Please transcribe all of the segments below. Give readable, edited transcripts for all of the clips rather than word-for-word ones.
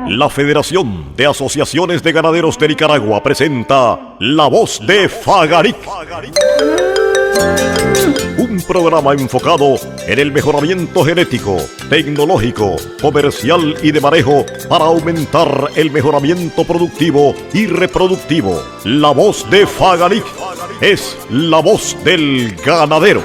La Federación de Asociaciones de Ganaderos de Nicaragua presenta La Voz de Fagaric, un programa enfocado en el mejoramiento genético, tecnológico, comercial y de manejo para aumentar el mejoramiento productivo y reproductivo. La Voz de Fagaric es la voz del ganadero.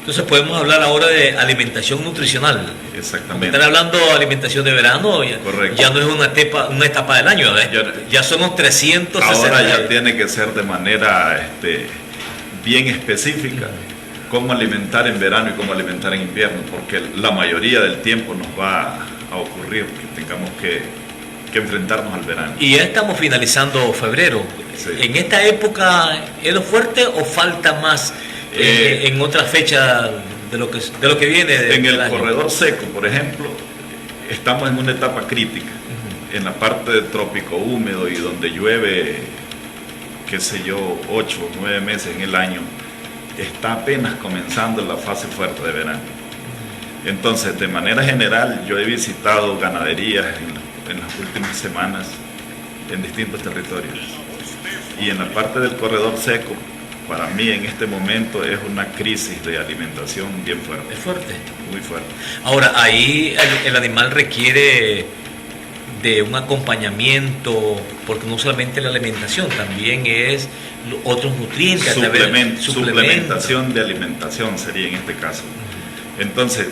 Entonces podemos hablar ahora de alimentación nutricional. Exactamente. Están hablando de alimentación de verano, Correcto. Ya no es una etapa del año, ya son los 360. Ahora ya tiene que ser de manera bien específica cómo alimentar en verano y cómo alimentar en invierno, porque la mayoría del tiempo nos va a ocurrir que tengamos que enfrentarnos al verano. Y ya estamos finalizando febrero. Sí. ¿En esta época es lo fuerte o falta más en otra fecha de lo que viene? En el corredor seco, por ejemplo, estamos en una etapa crítica. En la parte de trópico húmedo y donde llueve, qué sé yo, 8 o 9 meses en el año, está apenas comenzando la fase fuerte de verano. Entonces, de manera general, yo he visitado ganaderías en las últimas semanas en distintos territorios. Y en la parte del corredor seco, para mí en este momento es una crisis de alimentación bien fuerte. Es fuerte. Muy fuerte. Ahora, ahí el animal requiere de un acompañamiento, porque no solamente la alimentación, también es otros nutrientes. Suplementación de alimentación sería en este caso. Entonces,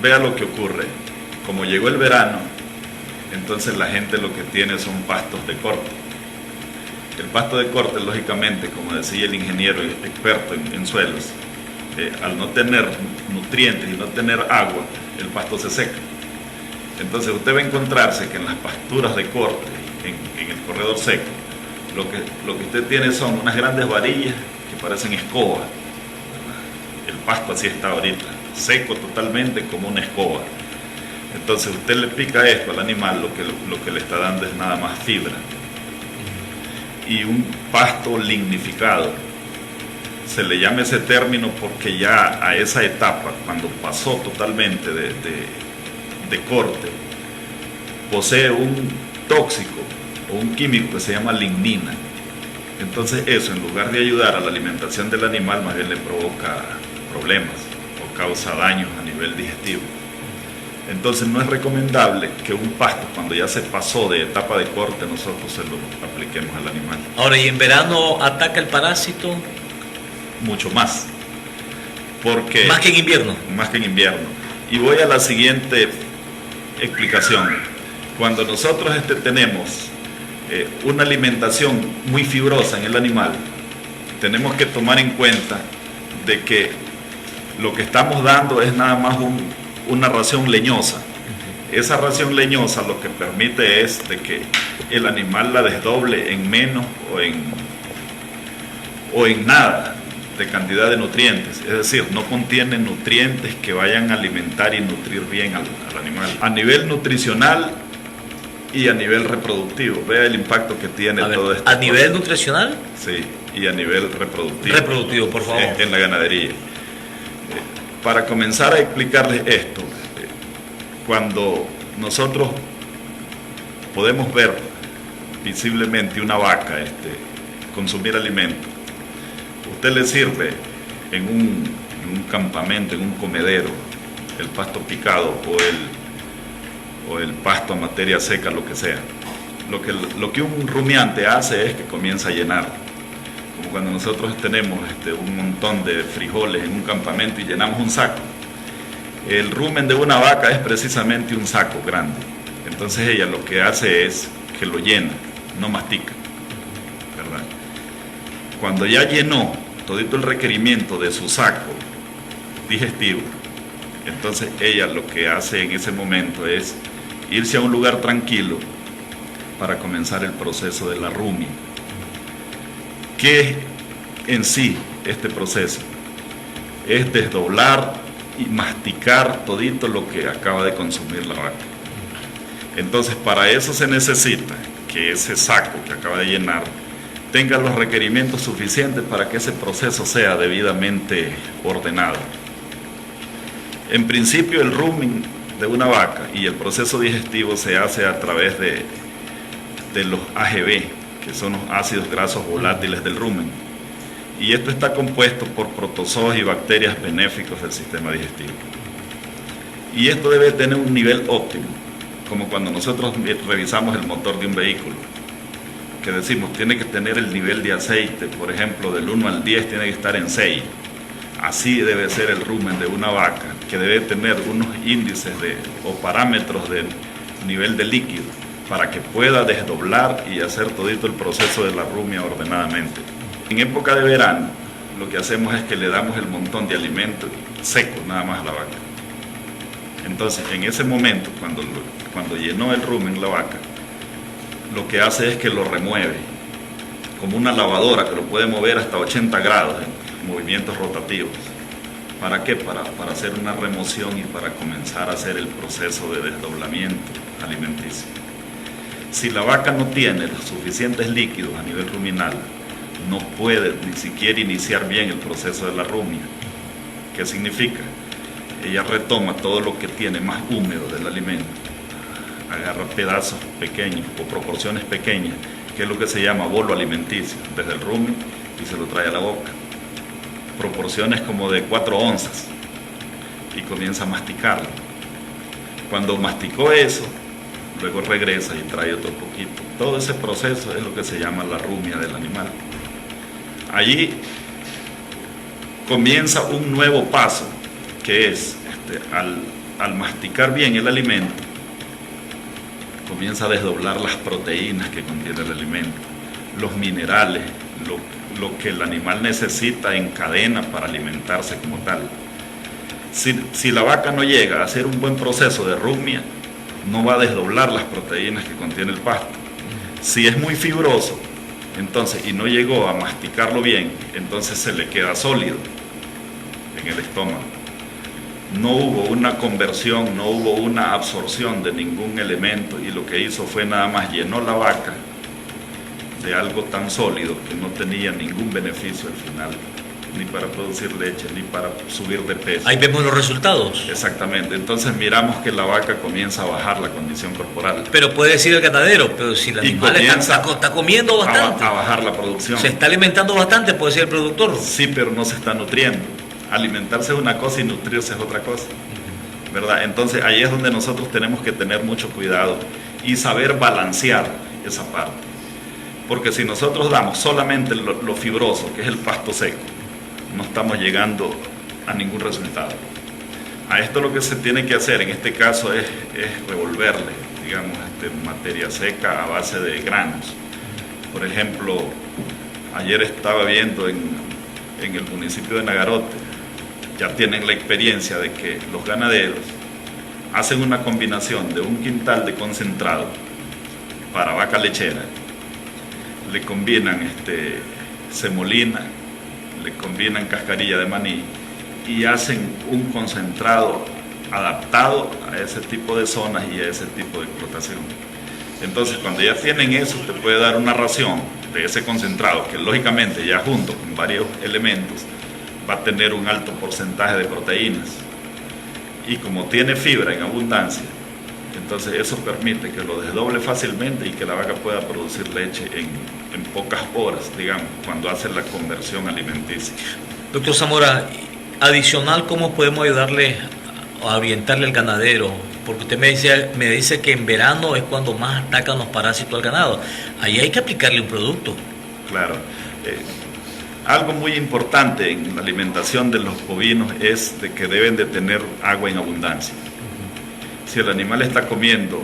vea lo que ocurre. Como llegó el verano, entonces la gente lo que tiene son pastos de corte. El pasto de corte, lógicamente, como decía el ingeniero experto en suelos, al no tener nutrientes y no tener agua, el pasto se seca. Entonces usted va a encontrarse que en las pasturas de corte, en el corredor seco, lo que usted tiene son unas grandes varillas que parecen escoba. El pasto así está ahorita, seco totalmente como una escoba. Entonces usted le pica esto al animal, lo que le está dando es nada más fibra. Y un pasto lignificado. Se le llama ese término porque ya a esa etapa, cuando pasó totalmente de corte, posee un tóxico o un químico que se llama lignina. Entonces eso, en lugar de ayudar a la alimentación del animal, más bien le provoca problemas o causa daños a nivel digestivo. Entonces no es recomendable que un pasto, cuando ya se pasó de etapa de corte, nosotros se lo apliquemos al animal. Ahora, ¿y en verano ataca el parásito? Mucho más. Porque, ¿Más que en invierno? Más que en invierno. Y voy a la siguiente explicación. Cuando nosotros tenemos una alimentación muy fibrosa en el animal, tenemos que tomar en cuenta de que lo que estamos dando es nada más una ración leñosa. Esa ración leñosa lo que permite es de que el animal la desdoble en menos o en nada de cantidad de nutrientes. Es decir, no contiene nutrientes que vayan a alimentar y nutrir bien al animal. A nivel nutricional y a nivel reproductivo. Vea el impacto que tiene todo esto. ¿A nivel nutricional? Sí, y a nivel reproductivo. Reproductivo, por favor. En la ganadería. Para comenzar a explicarles esto, cuando nosotros podemos ver visiblemente una vaca consumir alimento, usted le sirve en un campamento, en un comedero, el pasto picado o el pasto a materia seca, lo que sea. Lo que un rumiante hace es que comienza a llenar. Como cuando nosotros tenemos un montón de frijoles en un campamento y llenamos un saco. El rumen de una vaca es precisamente un saco grande. Entonces ella lo que hace es que lo llena, no mastica, ¿verdad? Cuando ya llenó todito el requerimiento de su saco digestivo, entonces ella lo que hace en ese momento es irse a un lugar tranquilo para comenzar el proceso de la rumia. ¿Qué es en sí este proceso? Es desdoblar y masticar todito lo que acaba de consumir la vaca. Entonces, para eso se necesita que ese saco que acaba de llenar tenga los requerimientos suficientes para que ese proceso sea debidamente ordenado. En principio, el rumen de una vaca y el proceso digestivo se hace a través de los AGV, que son los ácidos grasos volátiles del rumen. Y esto está compuesto por protozoos y bacterias benéficos del sistema digestivo. Y esto debe tener un nivel óptimo, como cuando nosotros revisamos el motor de un vehículo, que decimos tiene que tener el nivel de aceite, por ejemplo, del 1 al 10 tiene que estar en 6. Así debe ser el rumen de una vaca, que debe tener unos índices o parámetros de nivel de líquido para que pueda desdoblar y hacer todito el proceso de la rumia ordenadamente. En época de verano, lo que hacemos es que le damos el montón de alimento seco nada más a la vaca. Entonces, en ese momento, cuando llenó el rumen la vaca, lo que hace es que lo remueve, como una lavadora que lo puede mover hasta 80 grados en movimientos rotativos. ¿Para qué? Para hacer una remoción y para comenzar a hacer el proceso de desdoblamiento alimenticio. Si la vaca no tiene los suficientes líquidos a nivel ruminal, no puede ni siquiera iniciar bien el proceso de la rumia. ¿Qué significa? Ella retoma todo lo que tiene más húmedo del alimento, agarra pedazos pequeños o proporciones pequeñas, que es lo que se llama bolo alimenticio, desde el rumen y se lo trae a la boca. Proporciones como de 4 onzas y comienza a masticarlo. Cuando masticó eso, luego regresa y trae otro poquito. Todo ese proceso es lo que se llama la rumia del animal. Allí comienza un nuevo paso, que es al masticar bien el alimento, comienza a desdoblar las proteínas que contiene el alimento, los minerales, lo que el animal necesita en cadena para alimentarse como tal. Si la vaca no llega a hacer un buen proceso de rumia, no va a desdoblar las proteínas que contiene el pasto. Si es muy fibroso, entonces, y no llegó a masticarlo bien, entonces se le queda sólido en el estómago. No hubo una conversión, no hubo una absorción de ningún elemento, y lo que hizo fue nada más llenó la vaca de algo tan sólido que no tenía ningún beneficio al final, ni para producir leche, ni para subir de peso. Ahí vemos los resultados. Exactamente. Entonces miramos que la vaca comienza a bajar la condición corporal. Pero puede decir el ganadero, pero si el animal está comiendo bastante, a bajar la producción. Se está alimentando bastante, puede ser el productor. Sí, pero no se está nutriendo. Alimentarse es una cosa y nutrirse es otra cosa, ¿verdad? Entonces ahí es donde nosotros tenemos que tener mucho cuidado y saber balancear esa parte. Porque si nosotros damos solamente lo fibroso, que es el pasto seco, no estamos llegando a ningún resultado. A esto lo que se tiene que hacer en este caso es revolverle, digamos, materia seca a base de granos. Por ejemplo, ayer estaba viendo en el municipio de Nagarote, ya tienen la experiencia de que los ganaderos hacen una combinación de un quintal de concentrado para vaca lechera, le combinan semolina, le combinan cascarilla de maní y hacen un concentrado adaptado a ese tipo de zonas y a ese tipo de explotación. Entonces, cuando ya tienen eso, te puede dar una ración de ese concentrado que lógicamente ya junto con varios elementos va a tener un alto porcentaje de proteínas, y como tiene fibra en abundancia, entonces eso permite que lo desdoble fácilmente y que la vaca pueda producir leche en pocas horas, digamos, cuando hace la conversión alimenticia. Doctor Zamora, adicional, ¿cómo podemos ayudarle a orientarle al ganadero? Porque usted me dice que en verano es cuando más atacan los parásitos al ganado. Ahí hay que aplicarle un producto. Claro. Algo muy importante en la alimentación de los bovinos es de que deben de tener agua en abundancia. Si el animal está comiendo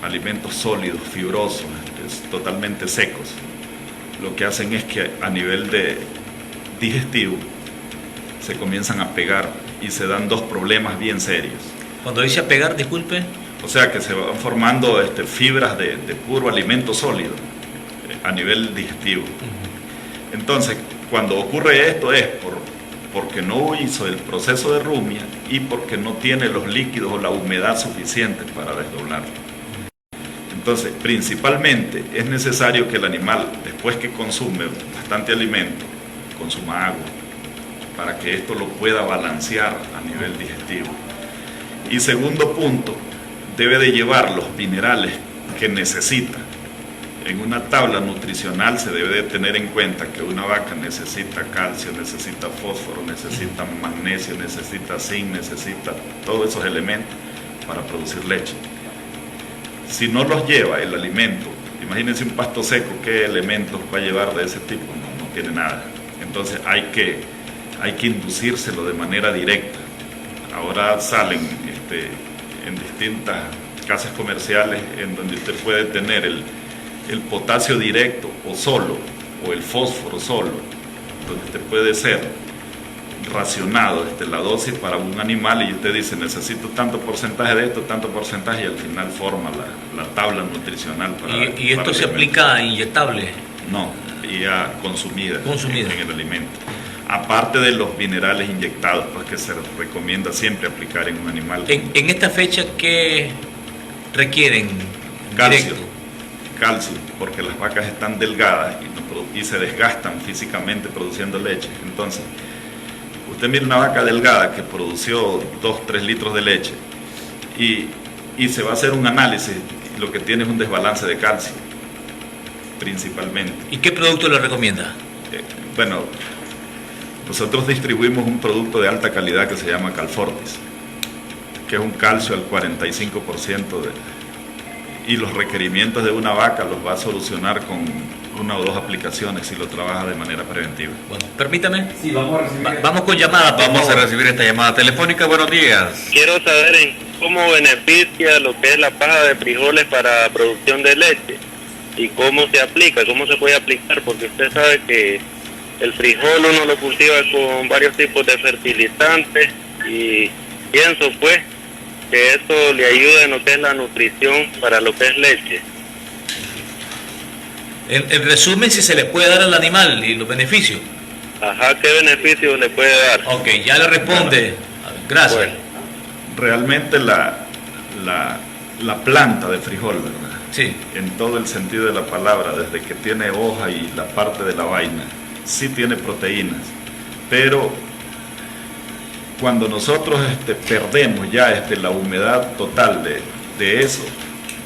alimentos sólidos, fibrosos, totalmente secos, lo que hacen es que a nivel de digestivo se comienzan a pegar y se dan dos problemas bien serios. Cuando dice a pegar, disculpe. O sea que se van formando fibras de puro alimento sólido a nivel digestivo. Entonces, cuando ocurre esto es porque no hizo el proceso de rumia y porque no tiene los líquidos o la humedad suficiente para desdoblarlo. Entonces, principalmente es necesario que el animal, después que consume bastante alimento, consuma agua, para que esto lo pueda balancear a nivel digestivo. Y segundo punto, debe de llevar los minerales que necesita. En una tabla nutricional se debe de tener en cuenta que una vaca necesita calcio, necesita fósforo, necesita magnesio, necesita zinc, necesita todos esos elementos para producir leche. Si no los lleva el alimento, imagínense un pasto seco, ¿qué elementos va a llevar de ese tipo? No tiene nada. Entonces hay que inducírselo de manera directa. Ahora salen en distintas casas comerciales en donde usted puede tener el potasio directo o solo, o el fósforo solo, donde usted puede ser racionado la dosis para un animal y usted dice necesito tanto porcentaje de esto, tanto porcentaje, y al final forma la tabla nutricional para... ¿Y esto se aplica a inyectable? No, y a consumida. En el alimento. Aparte de los minerales inyectados, pues que se recomienda siempre aplicar en un animal. En esta fecha, ¿qué requieren? Calcio. Calcio, porque las vacas están delgadas y se desgastan físicamente produciendo leche. Entonces, usted mira una vaca delgada que produció 2-3 litros de leche y se va a hacer un análisis, y lo que tiene es un desbalance de calcio, principalmente. ¿Y qué producto le recomienda? Bueno, nosotros distribuimos un producto de alta calidad que se llama Calfortis, que es un calcio al 45% y los requerimientos de una vaca los va a solucionar con 1 o 2 aplicaciones si lo trabaja de manera preventiva. Bueno, permítame. Sí, vamos a recibir. Vamos con llamada. Vamos a recibir esta llamada telefónica. Buenos días. Quiero saber cómo beneficia lo que es la paja de frijoles para producción de leche y cómo se aplica, cómo se puede aplicar, porque usted sabe que el frijol uno lo cultiva con varios tipos de fertilizantes y pienso pues que eso le ayuda en lo que es la nutrición para lo que es leche. En resumen, si se le puede dar al animal y los beneficios. Ajá, ¿qué beneficio le puede dar? Ok, ya le responde. Gracias. Bueno. Realmente la planta de frijol, ¿verdad? Sí. En todo el sentido de la palabra, desde que tiene hoja y la parte de la vaina, sí tiene proteínas, pero cuando nosotros perdemos ya la humedad total de eso,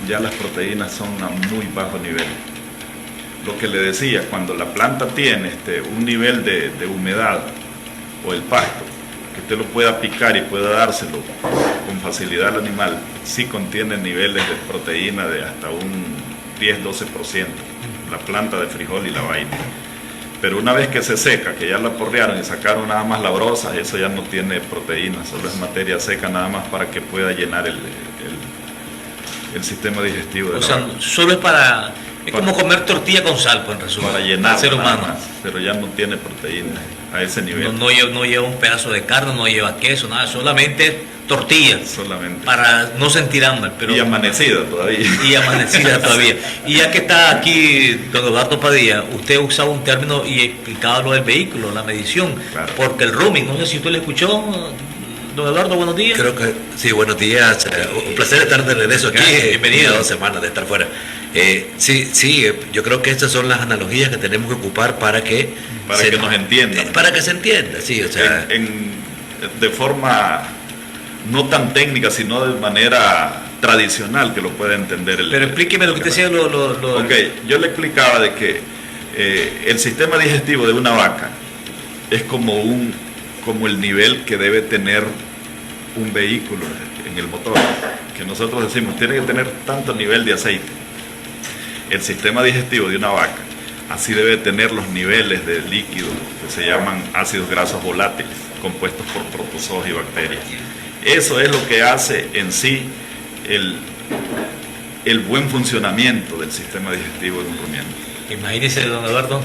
ya las proteínas son a muy bajo nivel. Lo que le decía, cuando la planta tiene un nivel de humedad o el pasto, que usted lo pueda picar y pueda dárselo con facilidad al animal, sí contiene niveles de proteína de hasta un 10-12%, la planta de frijol y la vaina. Pero una vez que se seca, que ya la porrearon y sacaron nada más la brosa, eso ya no tiene proteína, solo es materia seca nada más para que pueda llenar el sistema digestivo de la vaca. Solo es para... Es como comer tortilla con sal, pues, en resumen. Para llenar ser humano. más, pero ya no tiene proteína a ese nivel. No lleva un pedazo de carne, no lleva queso, nada, solamente tortilla. Solamente. Para no sentir hambre. Pero, y amanecida todavía. Y amanecida todavía. Y ya que está aquí don Eduardo Padilla, usted usaba un término y explicaba lo del vehículo, la medición. Claro. Porque el rooming, no sé si usted le escuchó, don Eduardo, buenos días. Creo que sí, buenos días. Un placer estar de regreso aquí. Bienvenido. 2 semanas de estar fuera. Sí, yo creo que estas son las analogías que tenemos que ocupar para que nos entiendan. Para que se entienda, sí, o sea. De forma no tan técnica, sino de manera tradicional que lo pueda entender Pero explíqueme lo que usted decía. Ok, yo le explicaba de que el sistema digestivo de una vaca es como el nivel que debe tener un vehículo en el motor, que nosotros decimos tiene que tener tanto nivel de aceite. El sistema digestivo de una vaca así debe tener los niveles de líquidos que se llaman ácidos grasos volátiles, compuestos por protozoos y bacterias. Eso es lo que hace en sí el buen funcionamiento del sistema digestivo de un rumiante. Imagínese, don Eduardo,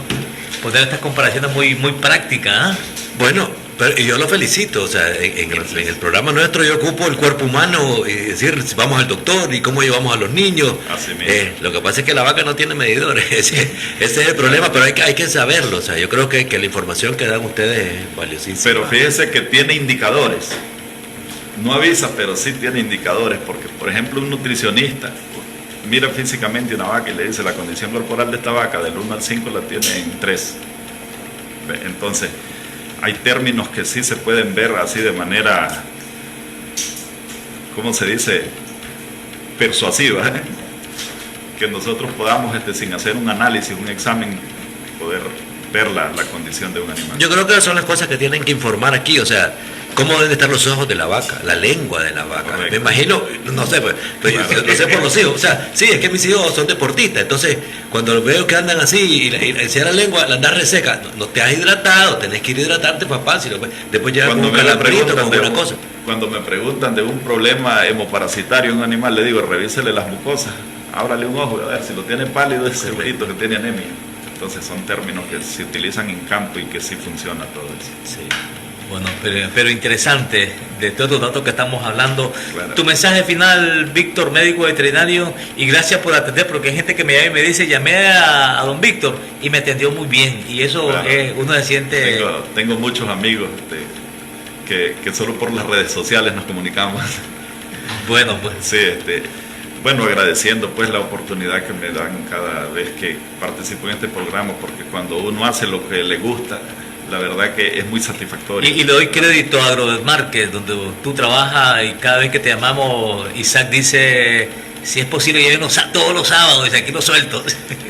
poner estas comparaciones muy prácticas. Bueno, pero yo lo felicito, o sea, en el programa nuestro yo ocupo el cuerpo humano y decir si vamos al doctor y cómo llevamos a los niños. Así mismo. Lo que pasa es que la vaca no tiene medidores, ese es el problema, pero hay que saberlo, o sea, yo creo que la información que dan ustedes es valiosísima. Pero fíjese que tiene indicadores, no avisa, pero sí tiene indicadores, porque por ejemplo un nutricionista mira físicamente una vaca y le dice la condición corporal de esta vaca del 1 al 5 la tiene en 3. Entonces, hay términos que sí se pueden ver así de manera, ¿cómo se dice? Persuasiva, ¿eh? Que nosotros podamos, sin hacer un análisis, un examen, poder ver la condición de un animal. Yo creo que son las cosas que tienen que informar aquí, o sea, cómo deben estar los ojos de la vaca, la lengua de la vaca. Correcto. Me imagino, no sé, pues, Claro. no sé por los hijos, o sea, sí, es que mis hijos son deportistas, entonces cuando los veo que andan así y si la lengua la andas reseca, no te has hidratado, tenés que ir a hidratarte, papá, si no, después llegas con un calambrito, con una cosa. Cuando me preguntan de un problema hemoparasitario en un animal, le digo, revísele las mucosas, ábrale un ojo, a ver si lo tiene pálido, es segurito que tiene anemia. Entonces son términos que se utilizan en campo y que sí funciona todo eso. Sí. Bueno, pero interesante de todos los datos que estamos hablando. Claro. Tu mensaje final, Víctor, médico veterinario, y gracias por atender, porque hay gente que me llama y me dice, llamé a don Víctor y me atendió muy bien, y eso Claro. uno se siente... Tengo muchos amigos que solo por las redes sociales nos comunicamos. Bueno, pues Sí, bueno, agradeciendo pues la oportunidad que me dan cada vez que participo en este programa, porque cuando uno hace lo que le gusta, la verdad que es muy satisfactorio. y le doy crédito a Agromarket, donde tú trabajas, y cada vez que te llamamos, Isaac dice, si es posible, llévenos todos los sábados, y aquí lo suelto.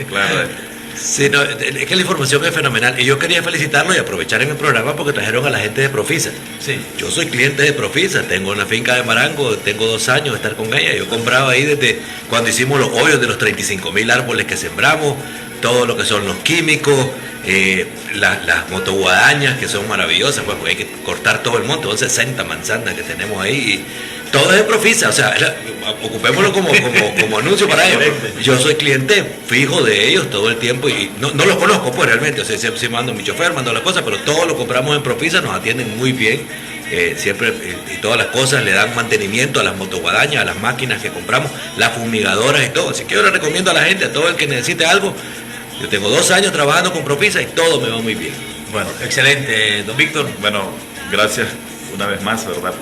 Claro, Sí, no, es que la información es fenomenal y yo quería felicitarlo y aprovechar en el programa porque trajeron a la gente de Profisa. Sí. Yo soy cliente de Profisa, tengo una finca de Marango, tengo 2 años de estar con ella. Yo compraba ahí desde cuando hicimos los hoyos de los 35,000 árboles que sembramos, todo lo que son los químicos, las motoguadañas que son maravillosas, pues porque hay que cortar todo el monte, son 60 manzanas que tenemos ahí. Y todo es de Profisa, o sea, ocupémoslo como anuncio para ellos. Yo soy cliente fijo de ellos todo el tiempo y no los conozco pues realmente, o sea, siempre mando mi chofer, mando las cosas, pero todo lo compramos en Profisa, nos atienden muy bien, siempre y todas las cosas le dan mantenimiento a las motoguadañas, a las máquinas que compramos, las fumigadoras y todo. Así que yo le recomiendo a la gente, a todo el que necesite algo. Yo tengo 2 años trabajando con Profisa y todo me va muy bien. Bueno, excelente, don Víctor. bueno, gracias una vez más, ¿verdad?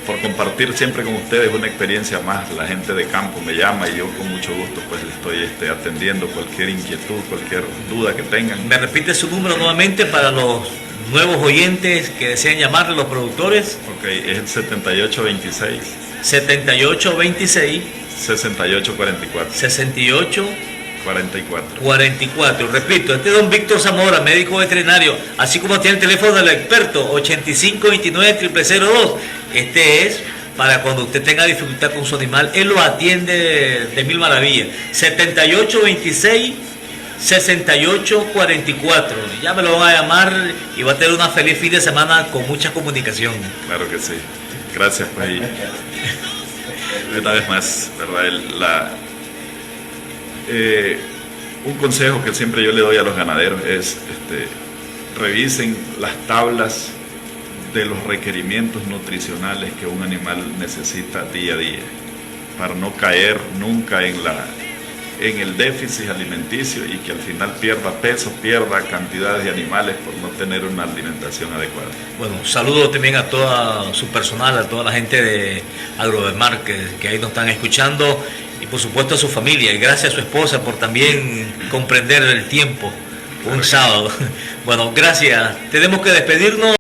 Por compartir siempre con ustedes una experiencia más. La gente de campo me llama y yo con mucho gusto pues le estoy atendiendo cualquier inquietud, cualquier duda que tengan. ¿Me repite su número nuevamente para los nuevos oyentes que desean llamarle, los productores? Ok, es el 7826 7826 6844 68 44. 44. Repito, este es don Víctor Zamora, médico veterinario, así como tiene el teléfono del experto 8529-0002. Este es para cuando usted tenga dificultad con su animal, él lo atiende de mil maravillas. 7826 6844. Ya me lo van a llamar y va a tener una feliz fin de semana con mucha comunicación. Claro que sí. Gracias, pues. Y una vez más, ¿verdad? Un consejo que siempre yo le doy a los ganaderos es revisen las tablas de los requerimientos nutricionales que un animal necesita día a día para no caer nunca en el déficit alimenticio y que al final pierda peso, pierda cantidades de animales por no tener una alimentación adecuada. Bueno, saludo también a todo su personal, a toda la gente de Agromarket que ahí nos están escuchando, y por supuesto a su familia, y gracias a su esposa por también comprender el tiempo, un sábado. Bueno, gracias. Tenemos que despedirnos.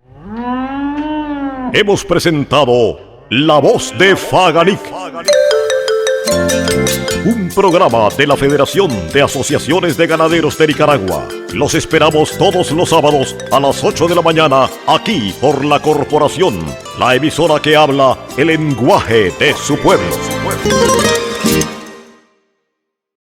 Hemos presentado La Voz de Faganic, un programa de la Federación de Asociaciones de Ganaderos de Nicaragua. Los esperamos todos los sábados a las 8 de la mañana, aquí por la Corporación, la emisora que habla el lenguaje de su pueblo.